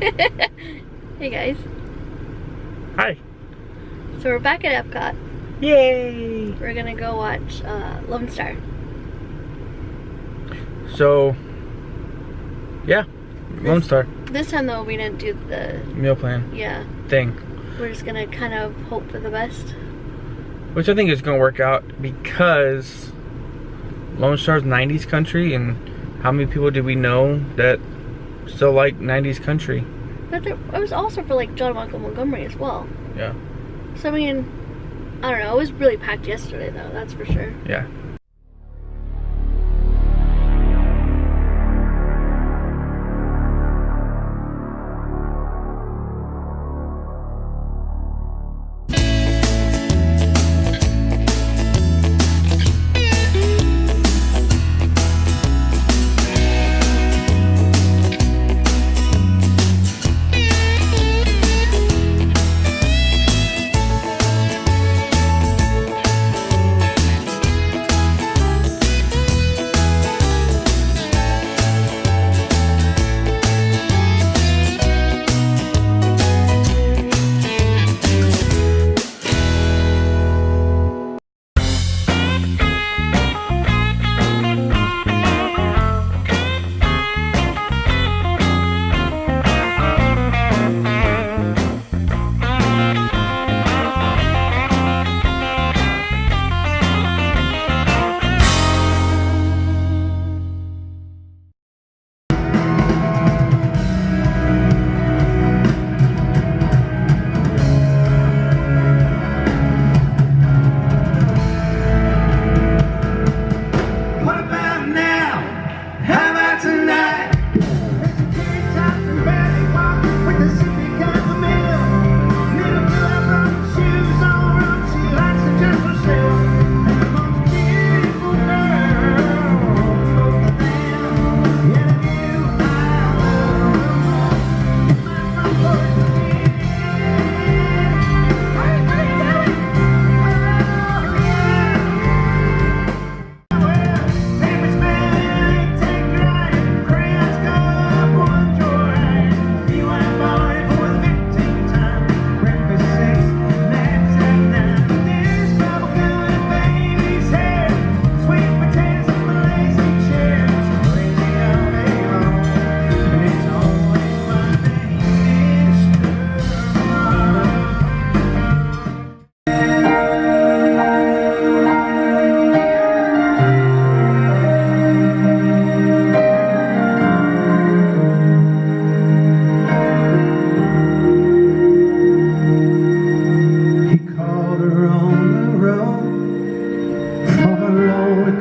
Hey guys. Hi. So we're back at Epcot. Yay! We're gonna go watch Lonestar. So, yeah, Lonestar. This time though, we didn't do the Meal plan thing. We're just gonna kind of hope for the best. Which I think is gonna work out because Lonestar's 90s country, and how many people do we know that still like 90s country? But it was also for like John Michael Montgomery as well. Yeah. So I mean, I don't know. It was really packed yesterday though, that's for sure. Yeah.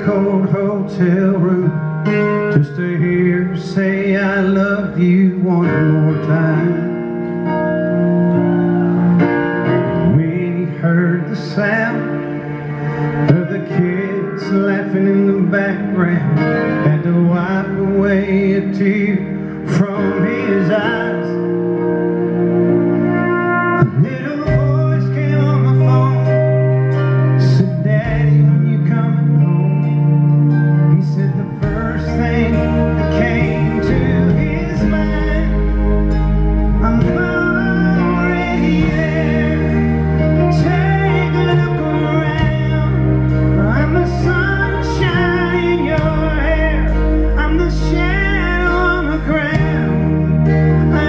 Cold hotel room just to hear her say I love you one more time. When he heard the sound of the kids laughing in the background, had to wipe away a tear from his eyes. A little voice came on my phone, said, "Daddy, when you coming home?" He said the first thing that came to his mind, "I'm already there. Take a look around. I'm the sunshine in your hair. I'm the shadow on the ground. I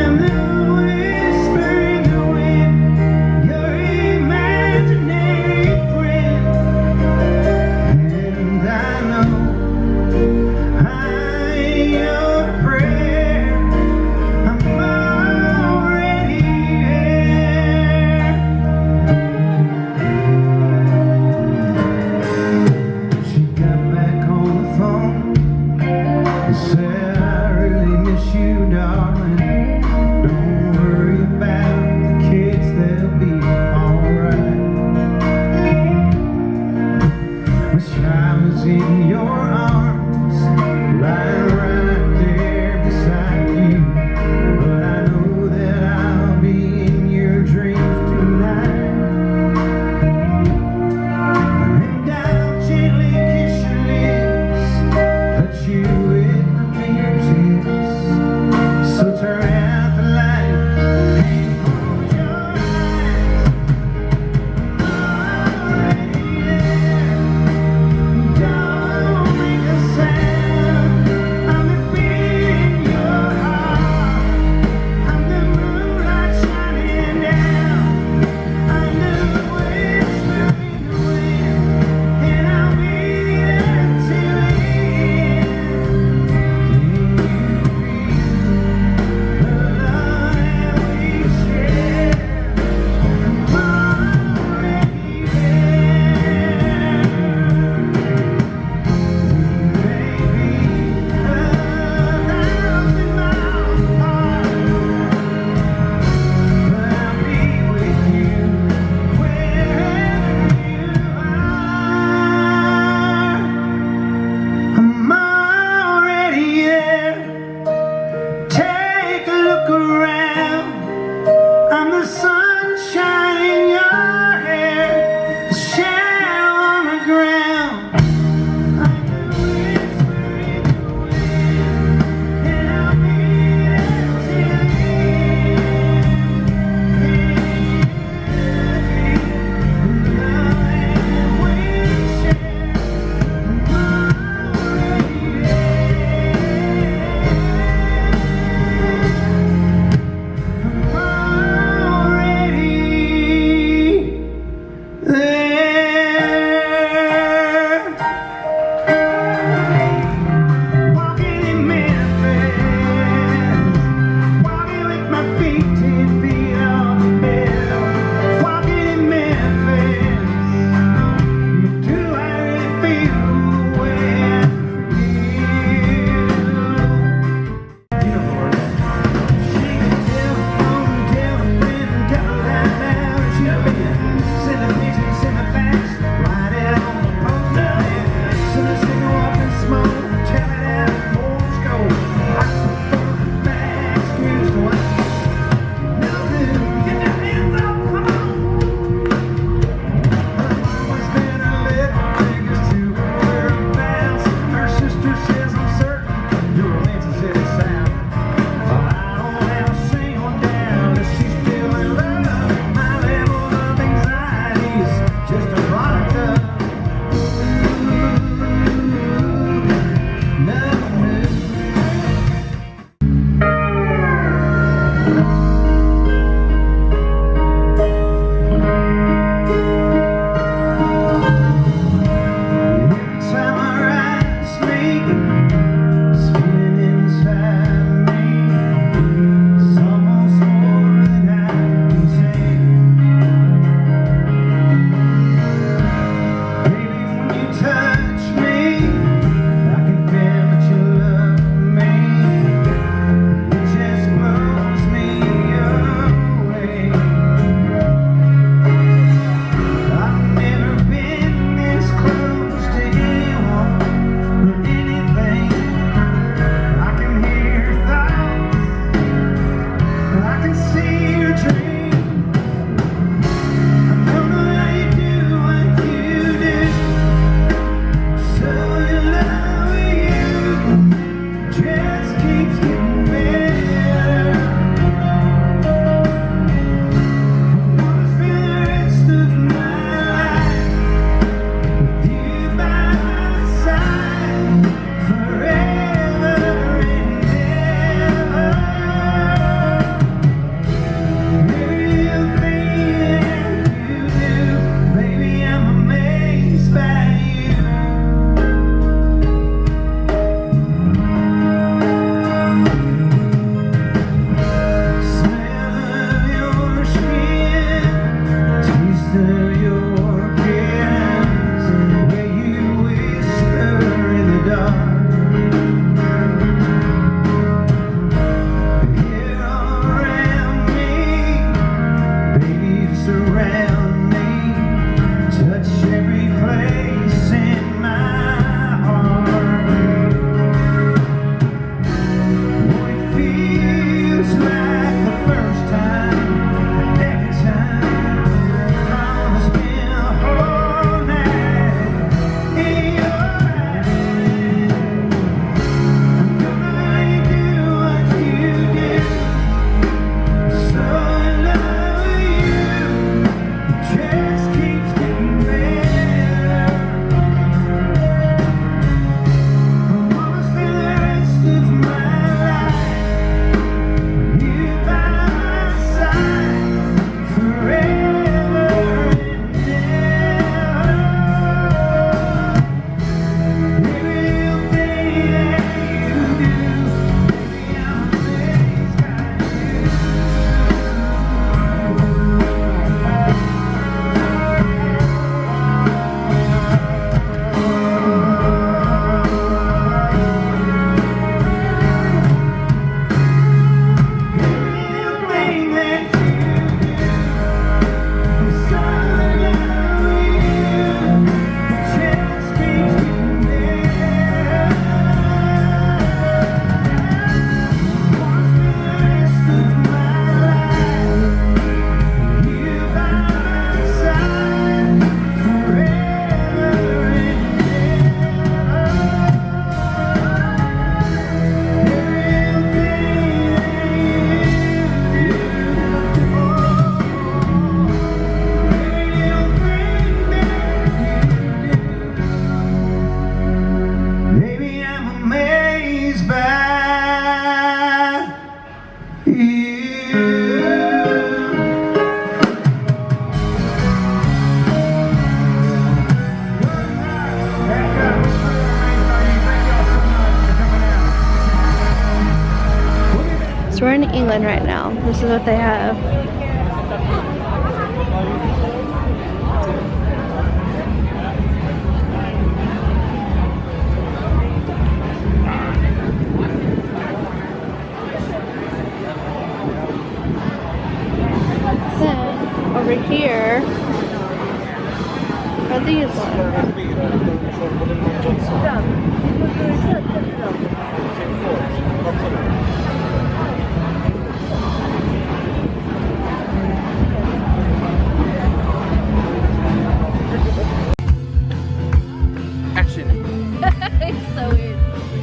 So we're in England right now. This is what they have. Then over here are these ones. It's so weird.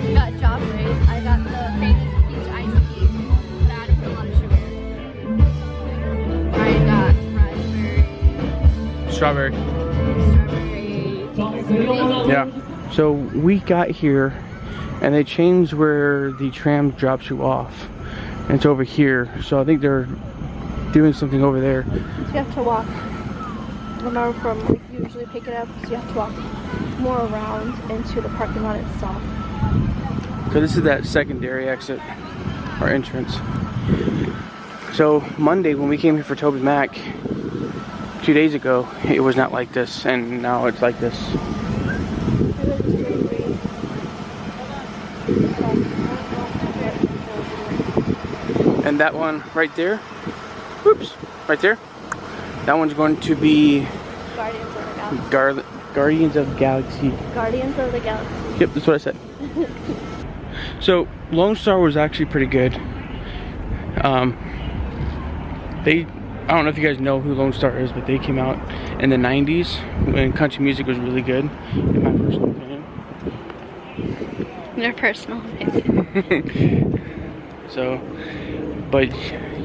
We got Joffrey's. I got the famous peach iced tea. That is a lot of sugar. Ryan got raspberry. Strawberry. Strawberry. Yeah. So we got here and they changed where the tram drops you off. And it's over here, so I think they're doing something over there. So you have to walk. Remember from like you usually pick it up, so you have to walk more around into the parking lot itself. So this is that secondary exit, or entrance. So Monday when we came here for Toby Mac 2 days ago, it was not like this, and now it's like this. And that one right there, whoops, right there, that one's going to be Guardians of the Galaxy. Guardians of the Galaxy. Yep, that's what I said. So Lonestar was actually pretty good. I don't know if you guys know who Lonestar is, but they came out in the 90s when country music was really good, in my personal opinion. Their personal opinion. So, but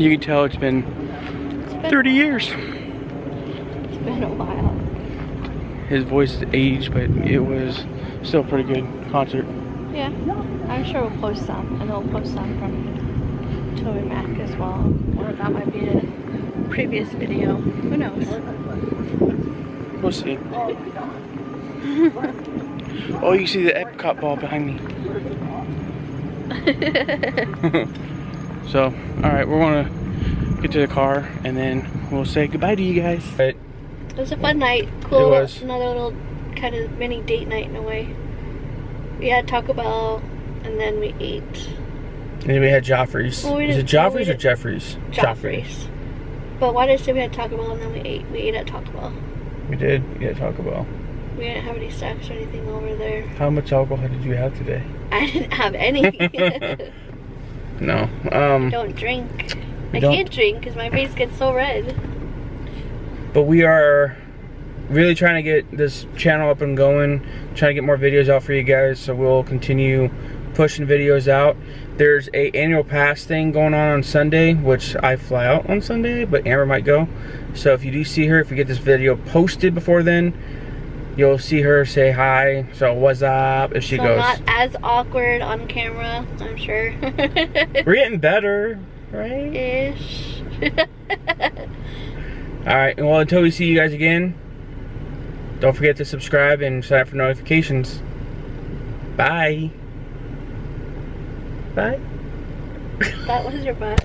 you can tell it's been 30 years. It's been a while. His voice aged, but it was still a pretty good concert. Yeah, I'm sure we'll post some, and we'll post some from Toby Mac as well. Or that might be a previous video. Who knows? We'll see. Oh, you see the Epcot ball behind me. So, alright, we're gonna get to the car and then we'll say goodbye to you guys. It was a fun night. Cool. It was. Another little kind of mini date night in a way. We had Taco Bell and then we ate. And then we had Joffrey's. Well, Is it Joffrey's or Jeffrey's? Joffrey's. But why did I say we had Taco Bell and then we ate? We ate at Taco Bell. We did. We had Taco Bell. We didn't have any snacks or anything over there. How much alcohol did you have today? I didn't have any. No. Don't drink. I can't drink because my face gets so red. But we are really trying to get this channel up and going, trying to get more videos out for you guys, so we'll continue pushing videos out. There's a annual pass thing going on Sunday, which I fly out on Sunday, but Amber might go. So if you do see her, if we get this video posted before then, you'll see her say hi, so what's up if she goes. Not as awkward on camera, I'm sure. We're getting better, right? Ish. Alright, well, until we see you guys again, don't forget to subscribe and sign up for notifications. Bye. Bye. That was your butt.